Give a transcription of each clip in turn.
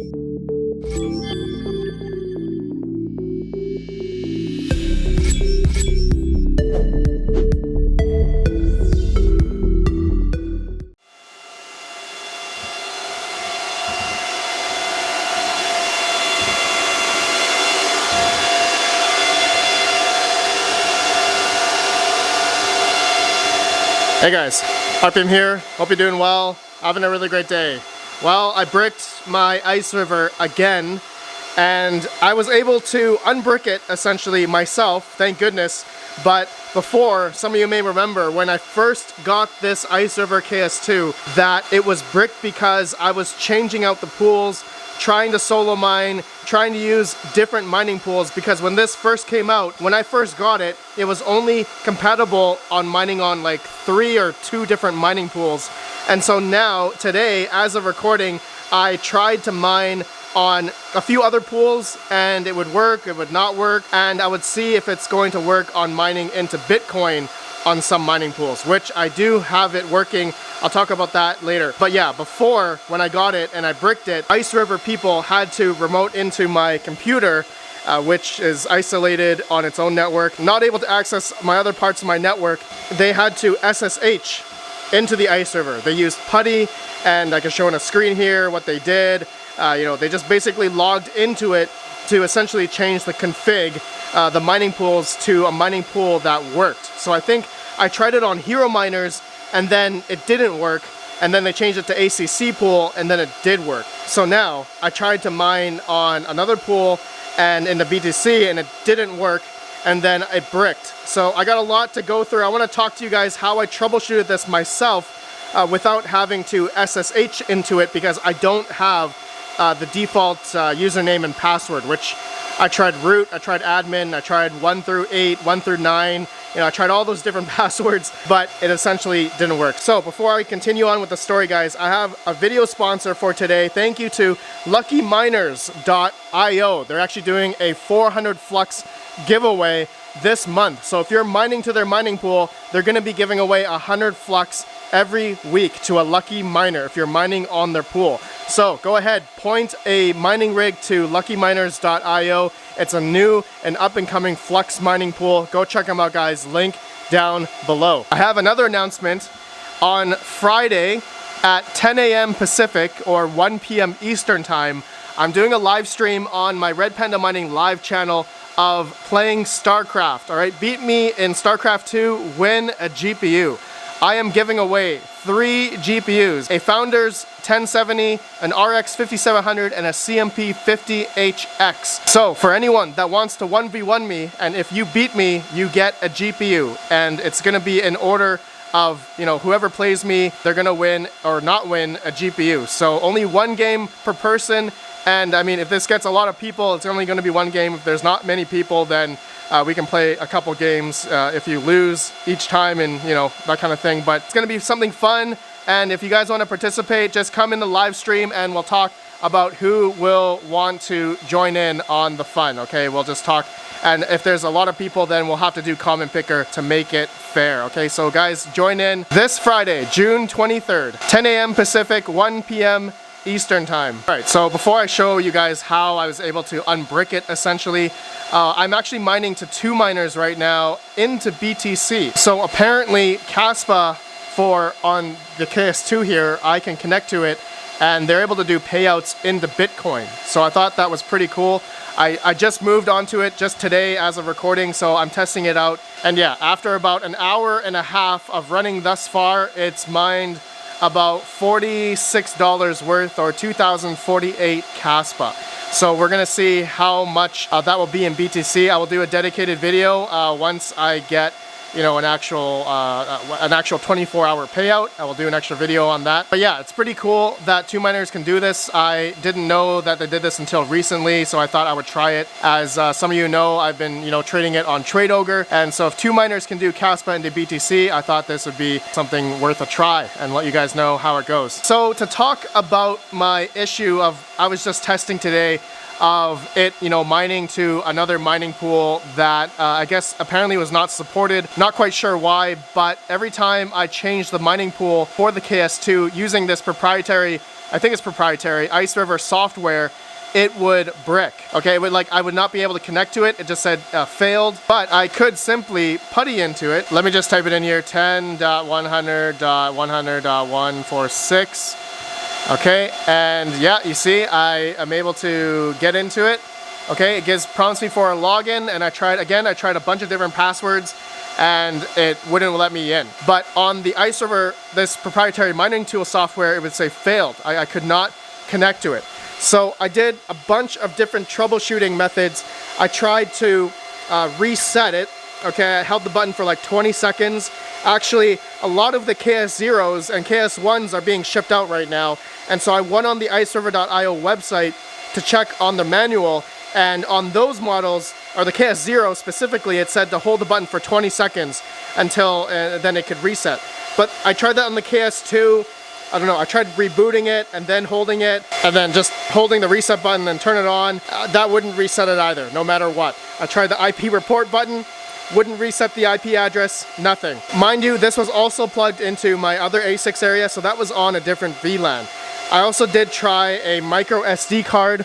Hey guys, RPM here, hope you're doing well, having a really great day. Well, I bricked my ice river again, and I was able to unbrick it essentially myself, thank goodness. But before, some of you may remember when I first got this Iceriver KS2 that it was bricked because I was changing out the pools, trying to solo mine, trying to use different mining pools, because when this first came out, when I first got it, it was only compatible on mining on like 3 or 2 different mining pools. And so now, today, as of recording, I tried to mine on a few other pools and it would work, it would not work, and I would see if it's going to work on mining into Bitcoin on some mining pools, which I do have it working. I'll talk about that later. But yeah, before, when I got it and I bricked it, Iceriver people had to remote into my computer, which is isolated on its own network, not able to access my other parts of my network. They had to SSH into the Iceriver. They used PuTTY, and I can show on a screen here what they did. They just basically logged into it to essentially change the config, the mining pools, to a mining pool that worked. So I think I tried it on hero miners and then it didn't work, and then they changed it to ACC pool and then it did work. So now I tried to mine on another pool and in the BTC and it didn't work, and then it bricked. So I got a lot to go through. I want to talk to you guys how I troubleshooted this myself without having to SSH into it, because I don't have the default username and password, which I tried root, I tried admin, I tried 1 through 8, 1 through 9, I tried all those different passwords, but it essentially didn't work. So before I continue on with the story, guys, I have a video sponsor for today. Thank you to luckyminers.io. They're actually doing a 400 flux giveaway this month. So if you're mining to their mining pool, they're going to be giving away 100 flux every week to a lucky miner if you're mining on their pool. So go ahead, point a mining rig to luckyminers.io. It's a new and up-and-coming flux mining pool. Go check them out, guys. Link down below. I have another announcement. On Friday at 10 a.m. Pacific or 1 p.m. Eastern time, I'm doing a live stream on my RedPandaMining live channel of playing Starcraft. All right, beat me in Starcraft 2, win a GPU. I am giving away 3 GPUs, a Founders 1070, an RX 5700, and a CMP 50HX. So for anyone that wants to 1v1 me, and if you beat me, you get a GPU, and it's gonna be in order of, whoever plays me, they're gonna win or not win a GPU. So only 1 game per person, and I mean, if this gets a lot of people, it's only gonna be 1 game. If there's not many people, then we can play a couple games if you lose each time, and that kind of thing. But it's gonna be something fun, and if you guys want to participate, just come in the live stream and we'll talk about who will want to join in on the fun. Okay, we'll just talk, and if there's a lot of people, then we'll have to do common picker to make it fair. Okay, so guys, join in this Friday, June 23rd, 10 a.m. Pacific, 1 p.m. Eastern time. All right, so before I show you guys how I was able to unbrick it, essentially, I'm actually mining to 2 miners right now into BTC. So apparently Kaspa on the KS2 here, I can connect to it and they're able to do payouts into Bitcoin. So I thought that was pretty cool. I just moved onto it just today as of recording, so I'm testing it out. And yeah, after about an hour and a half of running thus far, it's mined about $46 worth, or 2,048 Kaspa. So we're gonna see how much that will be in BTC. I will do a dedicated video once I get an actual 24-hour payout. I will do an extra video on that. But yeah, it's pretty cool that 2 miners can do this. I didn't know that they did this until recently, so I thought I would try it. As some of you know, I've been trading it on TradeOgre, and so if 2 miners can do Kaspa into BTC, I thought this would be something worth a try and let you guys know how it goes. So to talk about my issue of, I was just testing today of it, mining to another mining pool that I guess apparently was not supported. Not quite sure why, but every time I change the mining pool for the KS2 using this proprietary I think it's proprietary, Iceriver software, it would brick. Okay, it would, like, I would not be able to connect to it. It just said failed, but I could simply putty into it. Let me just type it in here, 10.100.100.146. Okay, and yeah, you see, I am able to get into it. Okay, it prompts me for a login, and I tried a bunch of different passwords, and it wouldn't let me in. But on the Iceriver, this proprietary mining tool software, it would say failed. I could not connect to it. So I did a bunch of different troubleshooting methods. I tried to reset it. Okay, I held the button for like 20 seconds. Actually, a lot of the KS0s and KS1s are being shipped out right now. And so I went on the Iceriver.io website to check on the manual. And on those models, or the KS0 specifically, it said to hold the button for 20 seconds until then it could reset. But I tried that on the KS2. I don't know, I tried rebooting it and then holding it and then just holding the reset button and turn it on. That wouldn't reset it either, no matter what. I tried the IP report button, wouldn't reset the IP address, nothing. Mind you, this was also plugged into my other ASICs area, so that was on a different VLAN. I also did try a micro SD card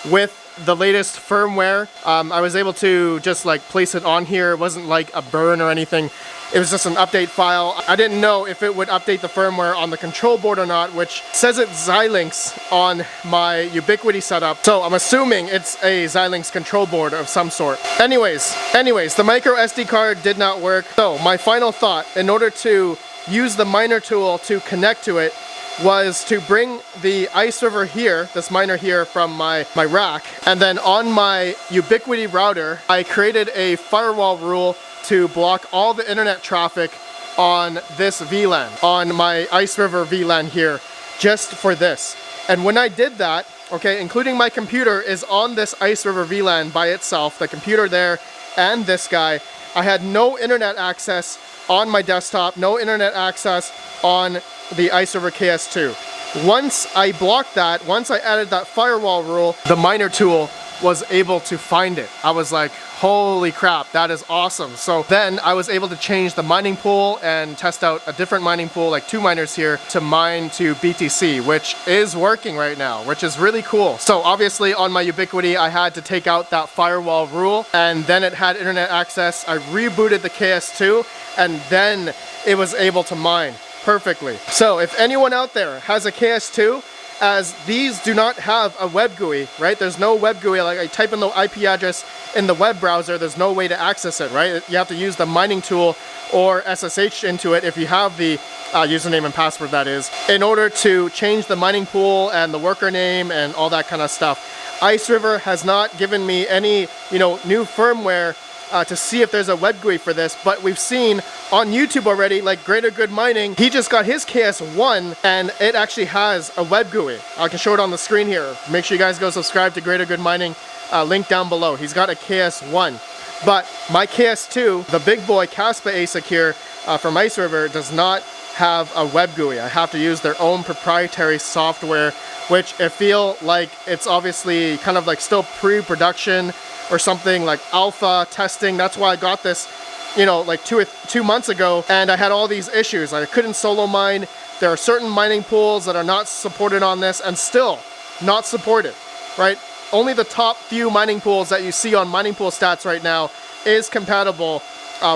with the latest firmware. I was able to just like place it on here. It wasn't like a burn or anything. It was just an update file. I didn't know if it would update the firmware on the control board or not, which says it's Xilinx on my Ubiquiti setup. So I'm assuming it's a Xilinx control board of some sort. Anyways, the micro SD card did not work. So my final thought, in order to use the miner tool to connect to it, was to bring the Iceriver here, this miner here from my rack, and then on my Ubiquiti router, I created a firewall rule to block all the internet traffic on this VLAN, on my Iceriver VLAN here, just for this. And when I did that, okay, including my computer is on this Iceriver VLAN by itself, the computer there and this guy, I had no internet access on my desktop, no internet access on the Iceriver KS2. Once I blocked that, once I added that firewall rule, the miner tool was able to find it. I was like, holy crap, that is awesome. So then I was able to change the mining pool and test out a different mining pool, like 2 miners here, to mine to BTC, which is working right now, which is really cool. So obviously on my Ubiquiti, I had to take out that firewall rule, and then it had internet access. I rebooted the KS2, and then it was able to mine perfectly. So if anyone out there has a KS2, as these do not have a web GUI, right? There's no web GUI, like I type in the IP address in the web browser, there's no way to access it, right? You have to use the mining tool or SSH into it if you have the username and password, that is, in order to change the mining pool and the worker name and all that kind of stuff. Iceriver has not given me any, new firmware to see if there's a web GUI for this, but we've seen on YouTube already, like Greater Good Mining, he just got his KS1 and it actually has a web GUI. I can show it on the screen here. Make sure you guys go subscribe to Greater Good Mining, link down below. He's got a KS1. But my KS2, the big boy Caspa ASIC here from Iceriver, does not have a web GUI. I have to use their own proprietary software, which I feel like it's obviously kind of like still pre-production or something, like alpha testing. That's why I got this, like 2 months ago, and I had all these issues. I couldn't solo mine. There are certain mining pools that are not supported on this and still not supported, right? Only the top few mining pools that you see on Mining Pool Stats right now is compatible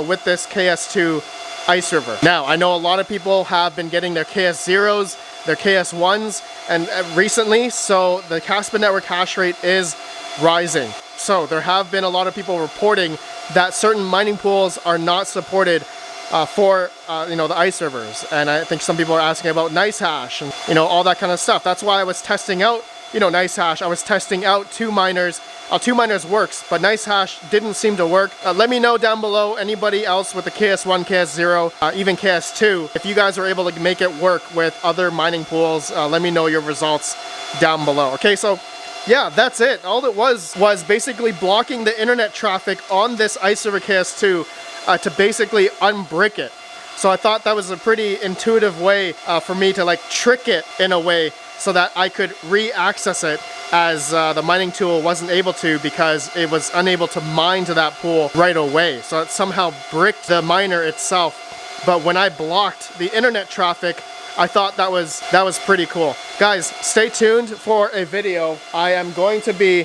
with this KS2 Iceriver. Now, I know a lot of people have been getting their KS0s, their KS1s, and recently, so the Caspa network hash rate is rising. So there have been a lot of people reporting that certain mining pools are not supported for the Icerivers, and I think some people are asking about NiceHash and all that kind of stuff. That's why I was testing out NiceHash. I was testing out 2 miners. 2 miners works, but NiceHash didn't seem to work. Let me know down below, anybody else with the KS1, KS0, even KS2, if you guys were able to make it work with other mining pools. Let me know your results down below. Okay, so yeah, that's it. All it was basically blocking the internet traffic on this Iceriver KS2 to basically unbrick it. So I thought that was a pretty intuitive way for me to like trick it in a way so that I could re-access it, as the mining tool wasn't able to because it was unable to mine to that pool right away. So it somehow bricked the miner itself. But when I blocked the internet traffic I thought that was pretty cool. Guys, stay tuned for a video. I am going to be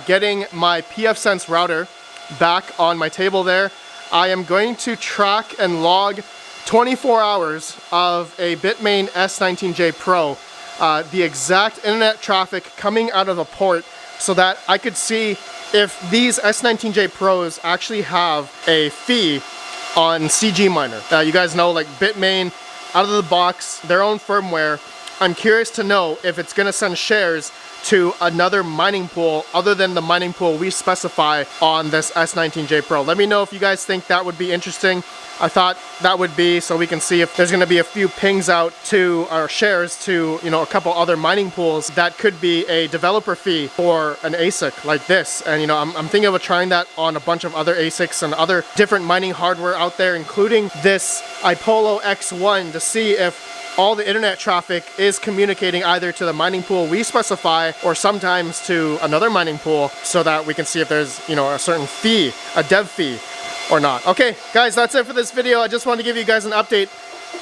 getting my pfSense router back on my table there. I am going to track and log 24 hours of a Bitmain S19J Pro, the exact internet traffic coming out of the port, so that I could see if these S19J Pros actually have a fee on CG Miner. You guys know, like Bitmain, out of the box, their own firmware. I'm curious to know if it's gonna send shares to another mining pool other than the mining pool we specify on this S19J Pro. Let me know if you guys think that would be interesting. I thought that would be, so we can see if there's gonna be a few pings out to our shares to, you know, a couple other mining pools. That could be a developer fee for an ASIC like this. And you know, I'm thinking of trying that on a bunch of other ASICs and other different mining hardware out there, including this iPolo X1, to see if all the internet traffic is communicating either to the mining pool we specify or sometimes to another mining pool, so that we can see if there's, you know, a certain fee, a dev fee or not. Okay, guys, that's it for this video. I just wanted to give you guys an update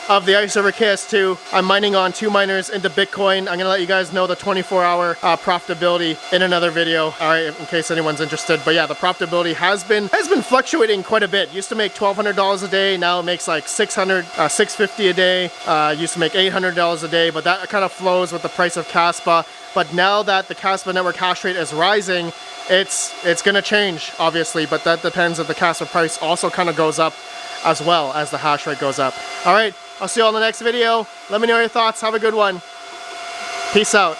of the Iceriver Ks2. I'm mining on 2 miners into Bitcoin. I'm gonna let you guys know the 24-hour profitability in another video, all right, in case anyone's interested. But yeah, the profitability has been fluctuating quite a bit. Used to make $1,200 a day, now it makes like $600, $650 a day. Used to make $800 a day, but that kind of flows with the price of Kaspa. But now that the Kaspa network hash rate is rising, it's gonna change, obviously, but that depends if the Kaspa price also kind of goes up as well as the hash rate goes up. All right, I'll see you all in the next video. Let me know your thoughts. Have a good one. Peace out.